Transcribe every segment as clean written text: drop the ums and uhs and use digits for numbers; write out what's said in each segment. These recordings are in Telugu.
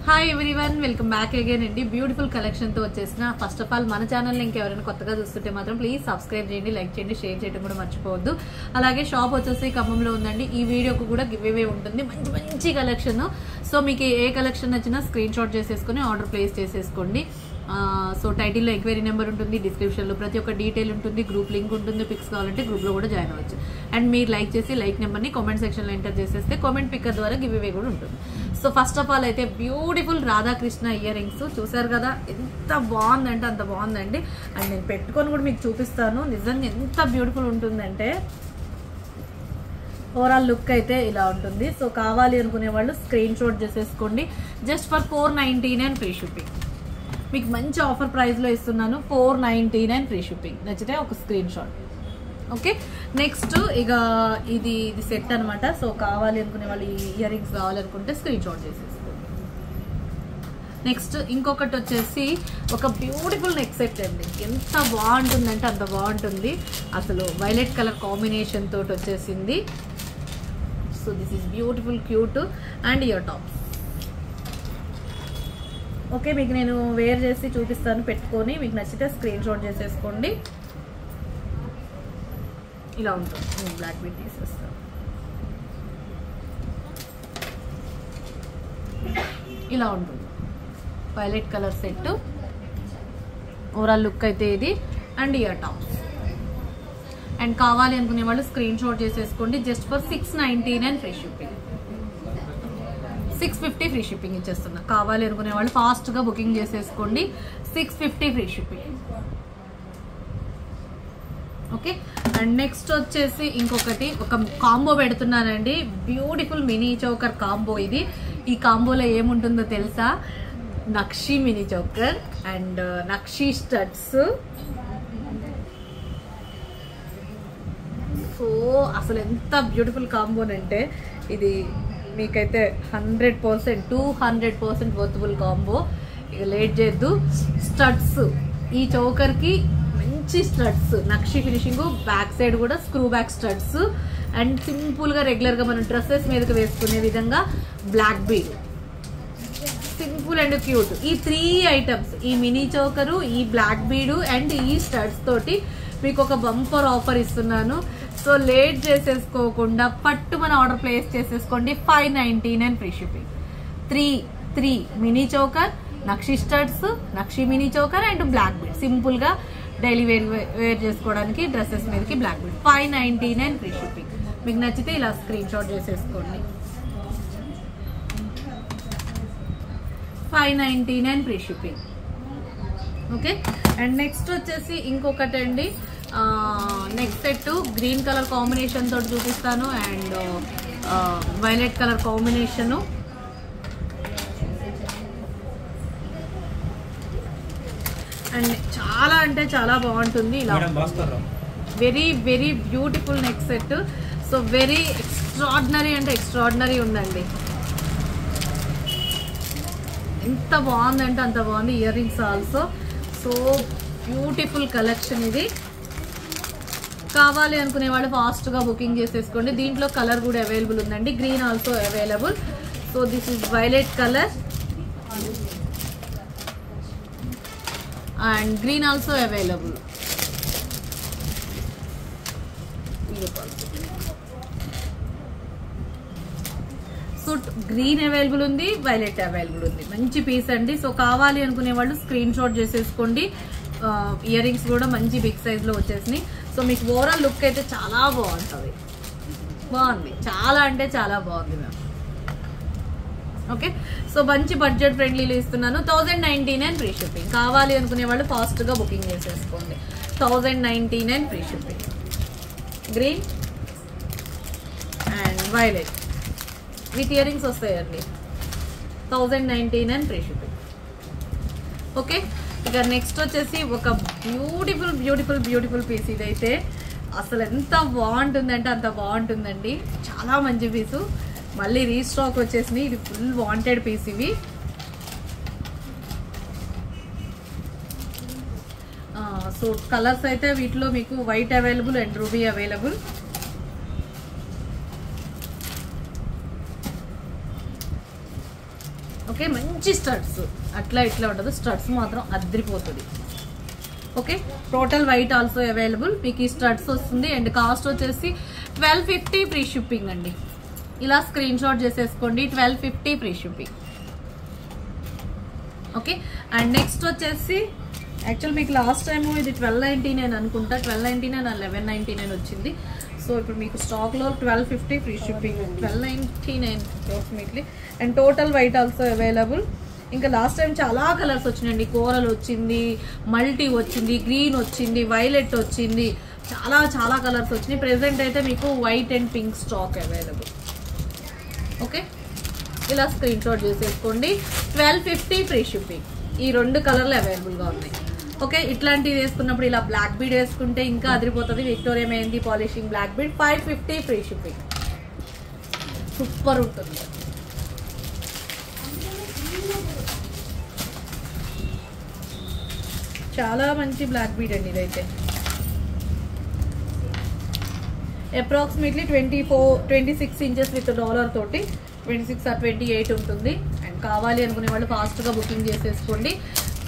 Hi everyone, welcome back again అండి. బ్యూటిఫుల్ కలెక్షన్ తో వచ్చేసిన. ఫస్ట్ ఆఫ్ ఆల్ మన ఛానల్ ఇంకెవరైనా కొత్తగా చూస్తుంటే మాత్రం ప్లీజ్ సబ్స్క్రైబ్ చేయండి, లైక్ చేయండి, షేర్ చేయడం కూడా మర్చిపోవద్దు. అలాగే షాప్ వచ్చేసి ఖమ్మంలో ఉందండి. ఈ వీడియోకు కూడా గివ్ అవే ఉంటుంది, మంచి మంచి కలెక్షన్. సో మీకు ఏ కలెక్షన్ నచ్చినా స్క్రీన్ షాట్ చేసేసుకుని ఆర్డర్ ప్లేస్ చేసేసుకోండి. సో టైటిల్లో ఎంక్వైరీ నెంబర్ ఉంటుంది, డిస్క్రిప్షన్లో ప్రతి ఒక్క డీటెయిల్ ఉంటుంది, గ్రూప్ లింక్ ఉంటుంది. పిక్స్ కావాలంటే గ్రూప్లో కూడా జాయిన్ అవ్వచ్చు. అండ్ మీరు లైక్ చేసి లైక్ నెంబర్ని కామెంట్ సెక్షన్లో ఎంటర్ చేసేస్తే కామెంట్ పిక్కర్ ద్వారా గివ్ అవే కూడా ఉంటుంది. సో ఫస్ట్ ఆఫ్ ఆల్ అయితే బ్యూటిఫుల్ రాధాకృష్ణ ఇయర్ రింగ్స్ చూసారు కదా, ఎంత బాగుందంటే అంత బాగుందండి. అండ్ నేను పెట్టుకొని కూడా మీకు చూపిస్తాను, నిజంగా ఎంత బ్యూటిఫుల్ ఉంటుందంటే. ఓవరాల్ లుక్ అయితే ఇలా ఉంటుంది. సో కావాలి అనుకునే వాళ్ళు స్క్రీన్ షాట్ చేసేసుకోండి. Just for 499 free shipping. మీకు మంచి ఆఫర్ ప్రైస్లో ఇస్తున్నాను, 499 ఫ్రీ షిప్పింగ్. నచ్చితే ఒక స్క్రీన్ షాట్. ఓకే, నెక్స్ట్ ఇక ఇది సెట్ అనమాట. సో కావాలి అనుకునే వాళ్ళు ఈ ఇయర్ రింగ్స్ కావాలనుకుంటే స్క్రీన్ షాట్ చేసేసుకోండి. నెక్స్ట్ ఇంకొకటి వచ్చేసి ఒక బ్యూటిఫుల్ నెక్ సెట్ అండి. ఎంత బాగుంటుందంటే అంత బాగుంటుంది. అసలు వైలెట్ కలర్ కాంబినేషన్ తోటి వచ్చేసింది. So this is beautiful, cute and ear tops. Okay, మీకు నేను వేర్ చేసి చూపిస్తాను పెట్టుకొని. మీకు నచ్చితే స్క్రీన్ షాట్ చేసేసుకోండి. ఇలా ఉంటుంది. బ్లాక్ బీట్ తీసేస్తాను. ఇలా ఉంటుంది violet colour set. Overall look అయితే ఇది. And ear tops. అండ్ కావాలి అనుకునే వాళ్ళు స్క్రీన్ షాట్ చేసేసుకోండి. Just for 699 free shipping. 650 free shipping ఇచ్చేస్తున్నా. కావాలి అనుకునే వాళ్ళు ఫాస్ట్గా బుకింగ్ చేసేసుకోండి. 650 free shipping. Okay, and next వచ్చేసి ఇంకొకటి ఒక కాంబో పెడుతున్నానండి. బ్యూటిఫుల్ మినీ చోకర్ కాంబో ఇది. ఈ కాంబోలో ఏముంటుందో తెలుసా? Nakshi mini choker and nakshi studs. So అసలు ఎంత బ్యూటిఫుల్ కాంబోనంటే ఇది మీకైతే 100%, 200% వర్తబుల్ కాంబో. ఇక లేట్ చేద్దు. స్టడ్స్, ఈ చోకర్కి మంచి studs, nakshi finishing, back side కూడా స్క్రూ బ్యాక్ స్టడ్స్. అండ్ సింపుల్గా రెగ్యులర్గా మనం డ్రెస్సెస్ మీదకి వేసుకునే విధంగా black bead. Simple and cute. ఈ 3 ఐటమ్స్, ఈ మినీ చోకరు, ఈ బ్లాక్ బీడు అండ్ ఈ స్టడ్స్ తోటి మీకు ఒక బంపర్ ఆఫర్ ఇస్తున్నాను. సో లేట్ చేసేసుకోకుండా పట్టు మన ఆర్డర్ ప్లేస్ చేసేసుకోండి. 599 ఫ్రీ షిప్పింగ్. 3 మినీ చోకర్, నక్షి స్టడ్స్, నక్షి mini choker and black bead. సింపుల్గా డైలీ వేర్ చేసుకోవడానికి డ్రెస్సెస్ మీదకి బ్లాక్ బీడ్. 599 free shipping. మీకు నచ్చితే ఇలా స్క్రీన్ షాట్ చేసేసుకోండి. 599 free shipping. Okay, and next వచ్చేసి ఇంకొకటి అండి. Next set green colour combination తోటి చూపిస్తాను and violet colour combination. And చాలా అంటే చాలా బాగుంటుంది. ఇలా very very beautiful neck set. So very extraordinary అంటే ఎక్స్ట్రాడినరీ ఉందండి. ఎంత బాగుందంటే అంత బాగుంది. Ear rings also. So beautiful collection ఇది. కావాలి అనుకునే వాళ్ళు ఫాస్ట్గా బుకింగ్ చేసేసుకోండి. దీంట్లో కలర్ కూడా అవైలబుల్ ఉందండి. Green also available. So this is violet colour and green also available. So green available ఉంది, వైలెట్ అవైలబుల్ ఉంది. మంచి పీస్ అండి. సో కావాలి అనుకునే వాళ్ళు స్క్రీన్ షాట్ చేసేసుకోండి. ఇయర్ రింగ్స్ కూడా మంచి బిగ్ సైజ్లో వచ్చేసినాయి. సో మీకు ఓవరాల్ లుక్ అయితే చాలా బాగుంటుంది. బాగుంది, చాలా అంటే చాలా బాగుంది మ్యామ్. ఓకే, సో మంచి బడ్జెట్ ఫ్రెండ్లీలో ఇస్తున్నాను. 1099 ఫ్రీ షిప్పింగ్. కావాలి అనుకునే వాళ్ళు ఫాస్ట్గా బుకింగ్ చేసేసుకోండి. 1099 free shipping. Green and violet with ear rings వస్తాయండి. 1099 ఫ్రీ షిప్పింగ్. ఓకే, ఇక నెక్స్ట్ వచ్చేసి ఒక బ్యూటిఫుల్ బ్యూటిఫుల్ బ్యూటిఫుల్ పీస్. ఇదైతే అసలు ఎంత బాగుంటుందంటే అంత బాగుంటుందండి. చాలా మంచి పీసు. మళ్ళీ రీస్టాక్ వచ్చేసినాయి. ఇది ఫుల్ వాంటెడ్ పీస్ ఇవి. సో కలర్స్ అయితే వీటిలో మీకు white available and ruby available. Okay, మంచి స్టడ్స్, అట్లా ఇట్లా ఉండదు, స్టడ్స్ మాత్రం అదిరిపోతుంది. Okay, total white also available. మీకు ఈ స్టడ్స్ వస్తుంది అండ్ కాస్ట్ వచ్చేసి 1250 ఫ్రీ షిప్పింగ్ అండి. ఇలా స్క్రీన్ షాట్ చేసేసుకోండి, 1250 free shipping. Okay, and next వచ్చేసి యాక్చువల్ మీకు లాస్ట్ టైం ఇది 1299 అనుకుంటా, 1299 1199 వచ్చింది. సో ఇప్పుడు మీకు స్టాక్లో 1250 free shipping, 1299 approximately. And total white also available. ఇంకా లాస్ట్ టైం చాలా కలర్స్ వచ్చినాయండి. కోరల్ వచ్చింది, మల్టీ వచ్చింది, గ్రీన్ వచ్చింది, వైలెట్ వచ్చింది, చాలా చాలా కలర్స్ వచ్చినాయి. ప్రెసెంట్ అయితే మీకు white and pink stock available. Okay, ఇలా స్క్రీన్ షాట్ చేసేసుకోండి, 1250 ఫ్రీ షిప్పింగ్. ఈ 2 కలర్లు అవైలబుల్గా ఉన్నాయి. ఓకే, ఇట్లాంటివి వేసుకున్నప్పుడు ఇలా బ్లాక్ బీడ్ వేసుకుంటే ఇంకా అదిరిపోతుంది. Victoria mehendi polishing black bead 550 free shipping. Super ఉంటుంది. చాలా మంచి బ్లాక్ బీడ్ అండి ఇదైతే. అప్రాక్సిమేట్లీ 26 ఇంచెస్ విత్ డాలర్ తోటి 26 or 28 ఉంటుంది. అండ్ కావాలి అనుకునే వాళ్ళు ఫాస్ట్గా బుకింగ్ చేసేసుకోండి,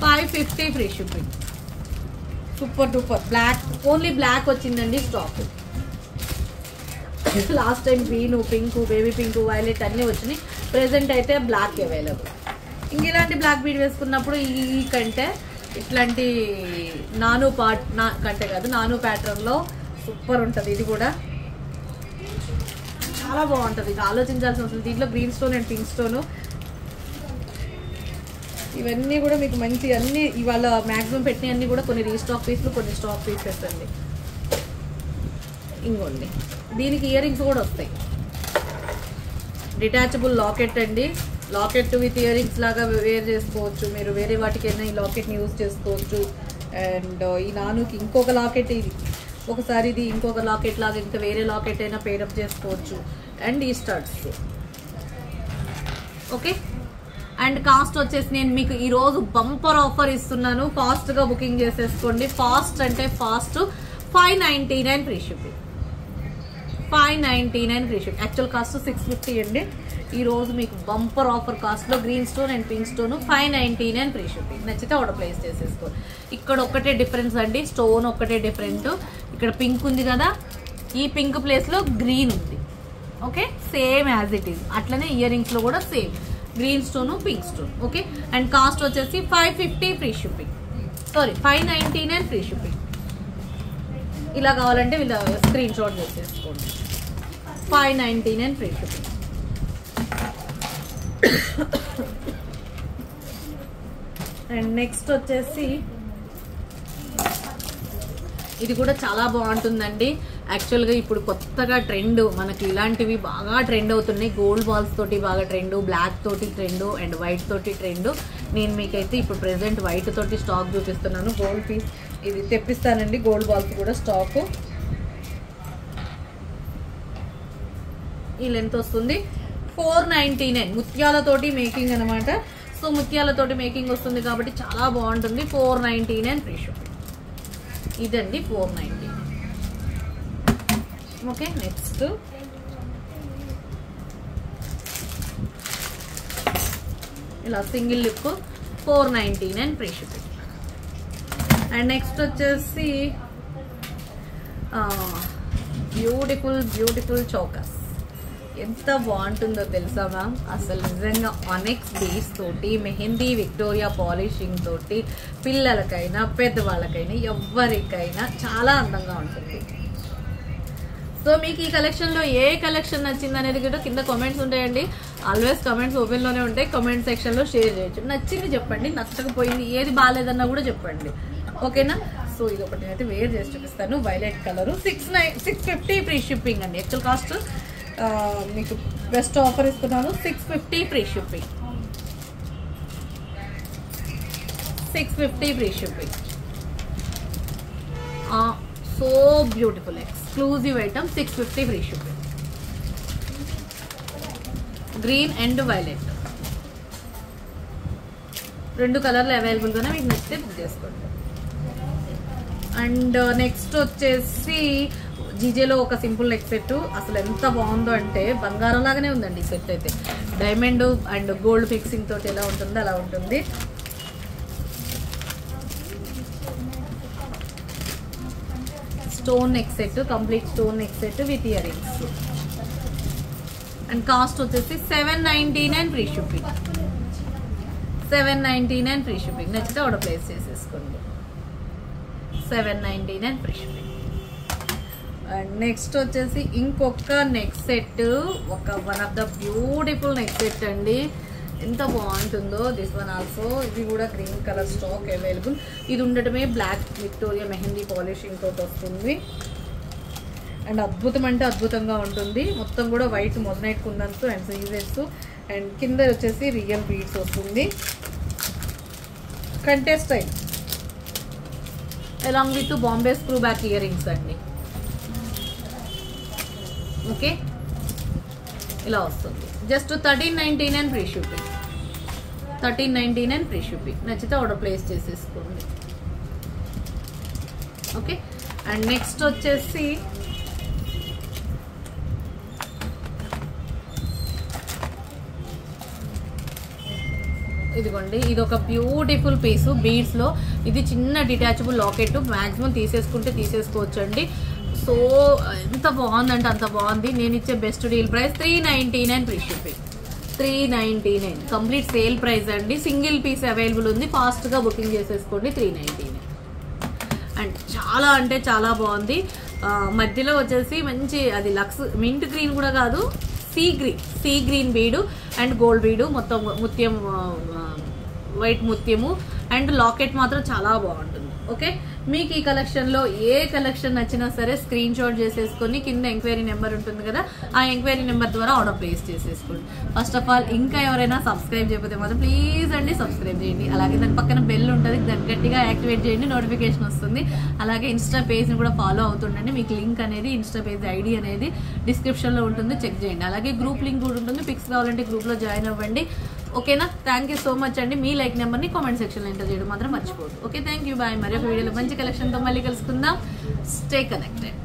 550 free shipping. Super duper black, only black వచ్చిందండి stock. Last time green, pink, baby pink, violet అన్నీ వచ్చినాయి. ప్రెసెంట్ అయితే బ్లాక్ అవైలబుల్. ఇంక ఇలాంటి బ్లాక్ బీడ్ వేసుకున్నప్పుడు ఈ కంటే ఇట్లాంటి నాను ప్యాటర్న్లో సూపర్ ఉంటుంది. ఇది కూడా చాలా బాగుంటుంది. ఇది ఆలోచించాల్సిన అవసరం. దీంట్లో green stone and pink stone ఇవన్నీ కూడా మీకు మంచి అన్ని ఇవాళ మ్యాక్సిమం పెట్టిన అన్ని కూడా కొన్ని రీస్టాక్ పీస్లు, కొన్ని స్టాక్ పీసెస్ అండి. ఇంకోండి దీనికి ఇయర్ రింగ్స్ కూడా వస్తాయి. డిటాచబుల్ లాకెట్ అండి. లాకెట్ విత్ ఇయర్ రింగ్స్ లాగా వేర్ చేసుకోవచ్చు. మీరు వేరే వాటికైనా ఈ లాకెట్ని యూజ్ చేసుకోవచ్చు. అండ్ ఈ నానుకి ఇంకొక లాకెట్, ఇది ఒకసారి ఇది ఇంకొక లాకెట్ లాగా ఇంకా వేరే లాకెట్ అయినా పేరప్ చేసుకోవచ్చు. అండ్ ఈ స్టడ్స్. ఓకే, అండ్ కాస్ట్ వచ్చేసి నేను మీకు ఈరోజు బంపర్ ఆఫర్ ఇస్తున్నాను, ఫాస్ట్గా బుకింగ్ చేసేసుకోండి. ఫాస్ట్ అంటే fast, 599 free shipping. 599 free shipping. Actual cost 650 అండి. ఈరోజు మీకు బంపర్ ఆఫర్ కాస్ట్లో green stone and pink stone 599 free shipping. నచ్చితే ఆర్డర్ ప్లేస్ చేసేసుకోండి. ఇక్కడ ఒక్కటే డిఫరెన్స్ అండి, స్టోన్ ఒక్కటే డిఫరెంట్. ఇక్కడ పింక్ ఉంది కదా, ఈ పింక్ ప్లేస్లో గ్రీన్ ఉంది. Okay, same as it is. అట్లనే ఇయర్ రింగ్స్లో కూడా same green stone, pink stone. Okay, and cost వచ్చేసి 550 free shipping. Sorry, 599 free shipping. ఇలా కావాలంటే వీళ్ళ స్క్రీన్ షాట్ చేసేసుకోండి, 599 ఫ్రీ షిప్పింగ్. అండ్ నెక్స్ట్ వచ్చేసి ఇది కూడా చాలా బాగుంటుందండి. యాక్చువల్గా ఇప్పుడు కొత్తగా ట్రెండ్ మనకి ఇలాంటివి బాగా ట్రెండ్ అవుతున్నాయి. గోల్డ్ బాల్స్ తోటి బాగా ట్రెండ్, బ్లాక్ తోటి ట్రెండ్ అండ్ వైట్ తోటి ట్రెండ్. నేను మీకైతే ఇప్పుడు ప్రెసెంట్ వైట్ తోటి స్టాక్ చూపిస్తున్నాను. గోల్డ్ పీస్ ఇది తెప్పిస్తానండి, గోల్డ్ బాల్స్ కూడా స్టాకు. ఈ లెంత్ వస్తుంది 499. ముత్యాలతోటి మేకింగ్ అనమాట. సో ముత్యాలతోటి మేకింగ్ వస్తుంది కాబట్టి చాలా బాగుంటుంది. 499 ఫ్రీ షిప్పింగ్. ఇదండి 490. ఓకే, నెక్స్ట్ ఇలా single lip 499 free shipping. And next వచ్చేసి బ్యూటిఫుల్ చౌకస్. ఎంత బాగుంటుందో తెలుసా మ్యామ్, అసలు నిజంగా ఆనెక్స్ బీడ్స్ తోటి మెహందీ విక్టోరియా పాలిషింగ్ తోటి పిల్లలకైనా పెద్దవాళ్ళకైనా ఎవరికైనా చాలా అందంగా ఉంటుంది. సో మీకు ఈ కలెక్షన్లో ఏ కలెక్షన్ నచ్చింది అనేది కూడా కింద కామెంట్స్ ఉంటాయండి. ఆల్వేస్ కామెంట్స్ ఓపెన్లోనే ఉంటాయి. కామెంట్ సెక్షన్లో షేర్ చేయొచ్చు. నచ్చింది చెప్పండి, నచ్చకపోయింది ఏది బాగాలేదన్నా కూడా చెప్పండి. ఓకేనా? సో ఇది ఒకటి అయితే వేర్ చేసి చూపిస్తాను. వైలెట్ కలరు 650 ఫ్రీ షిప్పింగ్ అండి. యాక్చువల్ కాస్ట్ మీకు బెస్ట్ ఆఫర్ ఇస్తున్నాను, 650 free shipping. 650 free shipping. So beautiful exclusive item, 650 free shipping. Green and violet 2 కలర్లు అవైలబుల్గానే మీకు నచ్చితే బుక్ చేసుకోండి. అండ్ నెక్స్ట్ వచ్చేసి జీజేలో ఒక సింపుల్ నెక్ సెట్. అసలు ఎంత బాగుందో అంటే బంగారం లాగానే ఉందండి ఈ సెట్ అయితే. డైమండ్ అండ్ గోల్డ్ ఫిక్సింగ్ తోటి ఎలా ఉంటుందో అలా ఉంటుంది. Stone neck set, complete stone neck set with ear rings. And cost వచ్చేసి 799 ఫ్రీ షిప్పింగ్. 799 free shipping. నచ్చితే ఆర్డర్ ప్లేస్ చేసేసుకోండి. 799 ఫ్రీ షిప్పింగ్. అండ్ నెక్స్ట్ వచ్చేసి ఇంకొక neck set, one of the beautiful neck set అండి. ఎంత బాగుంటుందో. దిస్ వన్ ఆల్సో, ఇది కూడా గ్రీన్ కలర్ స్టాక్ అవైలబుల్. ఇది ఉండటమే బ్లాక్ విక్టోరియా మెహందీ పాలిషింగ్ తోటి వస్తుంది. అండ్ అద్భుతం అంటే అద్భుతంగా ఉంటుంది. మొత్తం కూడా white moissanite kundans and ceases and కింద వచ్చేసి రియల్ బీడ్స్ వస్తుంది. Contest style along with Bombay screw back ear rings అండి. ఓకే, ఇలా వస్తుంది. Just 1399 free shipping. 1399 free shipping. నచ్చితే ఆర్డర్ ప్లేస్ చేసేసుకోండి. ఓకే. అండ్ నెక్స్ట్ వచ్చేసి ఇదిగోండి, ఇది ఒక బ్యూటిఫుల్ పీస్ బీడ్స్ లో. ఇది చిన్న డిటాచబుల్ లాకెట్, మాక్సిమం తీసేసుకుంటే తీసేసుకోవచ్చు అండి. సో ఎంత బాగుందంటే అంత బాగుంది. నేను ఇచ్చే best deal price 399 free shipping. 399 complete sale price అండి. సింగిల్ పీస్ అవైలబుల్ ఉంది. ఫాస్ట్గా బుకింగ్ చేసేసుకోండి. 399. అండ్ చాలా అంటే చాలా బాగుంది. మధ్యలో వచ్చేసి మంచి అది లక్స్ మింట్ గ్రీన్ కూడా కాదు, సీ గ్రీన్ బీడు అండ్ గోల్డ్ బీడు, మొత్తం ముత్యం వైట్ ముత్యము అండ్ లాకెట్ మాత్రం చాలా బాగుంటుంది. ఓకే, మీకు ఈ కలెక్షన్లో ఏ కలెక్షన్ నచ్చినా సరే స్క్రీన్ షాట్ చేసేసుకొని కింద ఎంక్వైరీ నెంబర్ ఉంటుంది కదా, ఆ ఎంక్వైరీ నెంబర్ ద్వారా ఆర్డర్ ప్లేస్ చేసేసుకోండి. ఫస్ట్ ఆఫ్ ఆల్ ఇంకా ఎవరైనా సబ్స్క్రైబ్ చేయకపోతే మాత్రం ప్లీజ్ అండి సబ్స్క్రైబ్ చేయండి. అలాగే దాని పక్కన బెల్ ఉంటుంది, దాన్ని గట్టిగా యాక్టివేట్ చేయండి, నోటిఫికేషన్ వస్తుంది. అలాగే ఇన్స్టా పేజ్ని కూడా ఫాలో అవుతుండండి. మీకు లింక్ అనేది ఇన్స్టా పేజ్ ఐడి అనేది డిస్క్రిప్షన్లో ఉంటుంది, చెక్ చేయండి. అలాగే గ్రూప్ లింక్ కూడా ఉంటుంది, పిక్స్ కావాలంటే గ్రూప్లో జాయిన్ అవ్వండి. ఓకేనా? థ్యాంక్ యూ సో మచ్ అండి. మీ లైక్ నెంబర్ని కామెంట్ సెక్షన్లో ఎంటర్ చేయడం మాత్రం మర్చిపోదు. Okay, thank you, bye. మరి ఒక వీడియోలో మంచి కలెక్షన్తో మళ్ళీ కలుసుకుందాం. Stay connected.